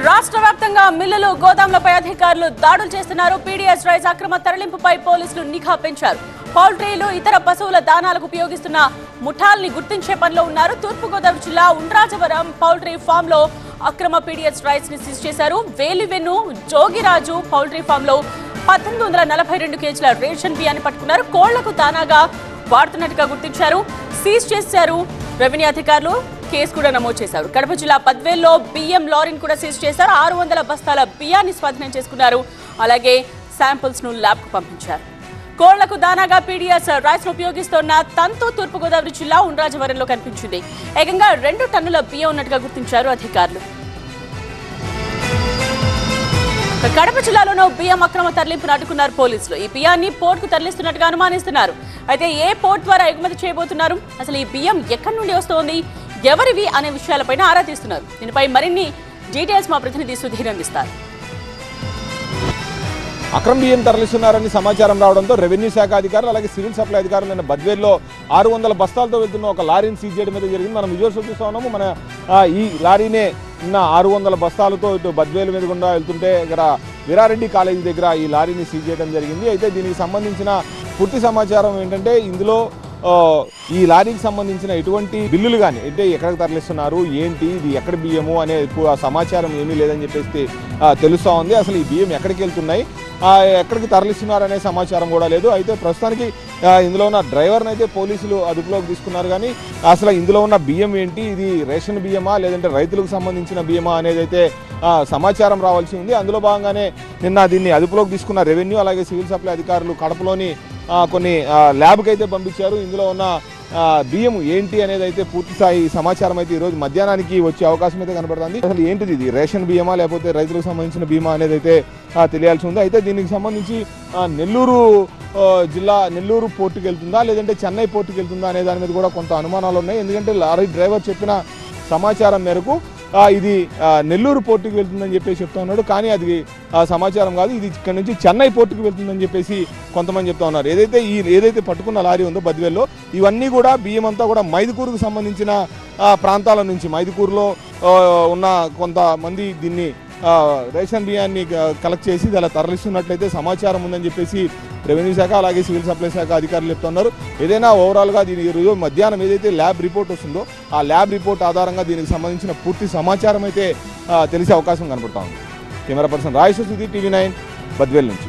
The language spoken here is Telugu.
రాష్ట్ర వ్యాప్తంగా మిల్లులు గోదాంలపై అధికారులు దాడులు చేస్తున్నారు. పీడీఎస్ రైస్ అక్రమ తరలింపుపై పోలీసులు నిఘా పెంచారు. పౌల్ట్రీలు ఇతర పశువుల దానాలకు ఉపయోగిస్తున్న ముఠాల్ని గుర్తించే పనిలో ఉన్నారు. తూర్పుగోదావరి జిల్లా ఉండ్రాజవరం పౌల్ట్రీ ఫామ్ లో అక్రమ పీడీఎస్ రైస్ ని సీజ్ చేశారు. వేలివెన్ను జోగిరాజు పౌల్ట్రీ ఫామ్ లో 1842 కేజీల రేషన్ బియ్యాన్ని పట్టుకున్నారు. కోళ్లకు దానాగా వాడుతున్నట్టుగా గుర్తించారు. సీజ్ చేశారు రెవెన్యూ అధికారులు. కేసు కూడా నమోదు చేశారు. కడప జిల్లా పద్వేల్లో బియ్యం లారీని కూడా సీజ్ చేశారు. 600 బస్తాల బియ్యాన్ని స్వాధీనం చేసుకున్నారు. అలాగే శాంపిల్స్ ను ల్యాబ్ కు పంపించారు. కోళ్లకు దానాగా పీడీఎస్ రైస్ ను ఉపయోగిస్తున్న తంతు తూర్పుగోదావరి జిల్లా ఉండ్రాజవరంలో కనిపించింది. ఏకంగా 2 టన్నుల బియ్యం ఉన్నట్టుగా గుర్తించారు అధికారులు. కడప జిల్లాలోనూ బియ్యం అక్రమ తరలింపును అడ్డుకున్నారు పోలీసులు. ఈ బియ్యాన్ని పోర్టుకు తరలిస్తున్నట్టుగా అనుమానిస్తున్నారు. అయితే ఏ పోర్ట్ ద్వారా ఎగుమతి చేయబోతున్నారు, అసలు ఈ బియ్యం ఎక్కడి నుండి వస్తోంది, ఎవరివి అనే విషయాలపైన ఆరా తీస్తున్నారు. దీనిపై మరిన్ని డీటెయిల్స్ మా ప్రతినిధి సుధీర్ అందిస్తారు. అక్రమ బియ్యం తరలిస్తున్నారని సమాచారం రావడంతో రెవెన్యూ శాఖ అధికారులు అలాగే సివిల్ సప్లై అధికారులు నిన్న బద్వేల్లో 600 బస్తాలతో వెళ్తున్న ఒక లారీని సీజ్ చేయడం మీద జరిగింది. మనం విజువల్స్ చూపిస్తా ఉన్నాము. మన ఈ లారీనే నిన్న 600 బస్తాలతో ఇటు బద్వేలు మీద గుండా వెళ్తుంటే ఇక్కడ వీరారెడ్డి కాలేజీ దగ్గర ఈ లారీని సీజ్ చేయడం జరిగింది. అయితే దీనికి సంబంధించిన పూర్తి సమాచారం ఏంటంటే ఇందులో ఈ లారీకి సంబంధించిన ఎటువంటి బిల్లులు కానీ అంటే ఎక్కడికి తరలిస్తున్నారు, ఏంటి, ఇది ఎక్కడ బియ్యము అనే సమాచారం ఏమీ లేదని చెప్పేసి తెలుస్తూ ఉంది. అసలు ఈ బియ్యం ఎక్కడికి వెళ్తున్నాయి, ఎక్కడికి తరలిస్తున్నారు అనే సమాచారం కూడా లేదు. అయితే ప్రస్తుతానికి ఇందులో ఉన్న డ్రైవర్ని అయితే పోలీసులు అదుపులోకి తీసుకున్నారు. కానీ అసలు ఇందులో ఉన్న బియ్యం ఏంటి, ఇది రేషన్ బియ్యమా లేదంటే రైతులకు సంబంధించిన బియ్యమా అనేది అయితే సమాచారం రావాల్సి ఉంది. అందులో భాగంగానే నిన్న దీన్ని అదుపులోకి తీసుకున్న రెవెన్యూ అలాగే సివిల్ సప్లై అధికారులు కడపలోని కొన్ని ల్యాబ్కి అయితే పంపించారు. ఇందులో ఉన్న బియ్యం ఏంటి అనేది అయితే పూర్తి స్థాయి సమాచారం అయితే ఈరోజు మధ్యాహ్నానికి వచ్చే అవకాశం అయితే కనబడుతుంది. అసలు ఏంటిది, ఇది రేషన్ బియ్యమా లేకపోతే రైతులకు సంబంధించిన బీమా అనేది అయితే తెలియాల్సి ఉంది. అయితే దీనికి సంబంధించి నెల్లూరు జిల్లా నెల్లూరు పోర్టుకి వెళ్తుందా లేదంటే చెన్నై పోర్టుకి వెళ్తుందా అనే దాని మీద కూడా కొంత అనుమానాలు ఉన్నాయి. ఎందుకంటే లారీ డ్రైవర్ చెప్పిన సమాచారం మేరకు ఇది నెల్లూరు పోర్టుకి వెళ్తుందని చెప్పేసి చెప్తా ఉన్నాడు. కానీ అది సమాచారం కాదు, ఇది ఇక్కడ నుంచి చెన్నై పోర్టుకి వెళ్తుందని చెప్పేసి కొంతమంది చెప్తా ఉన్నారు. ఏదైతే పట్టుకున్న లారీ ఉందో బద్వేల్లో ఇవన్నీ కూడా బియ్యం అంతా కూడా మైదుకూరుకు సంబంధించిన ప్రాంతాల నుంచి, మైదుకూరులో ఉన్న కొంతమంది దీన్ని రేషన్ బియ్యాన్ని కలెక్ట్ చేసి అలా తరలిస్తున్నట్లయితే సమాచారం ఉందని చెప్పేసి రెవెన్యూ శాఖ అలాగే సివిల్ సప్లై శాఖ అధికారులు చెప్తున్నారు. ఏదైనా ఓవరాల్గా దీని ఈరోజు మధ్యాహ్నం ఏదైతే ల్యాబ్ రిపోర్ట్ వస్తుందో ఆ ల్యాబ్ రిపోర్ట్ ఆధారంగా దీనికి సంబంధించిన పూర్తి సమాచారం అయితే తెలిసే అవకాశం కనబడుతూ ఉంది. Camera person Rayesh, Sudheer, TV9 Badvel నుంచి.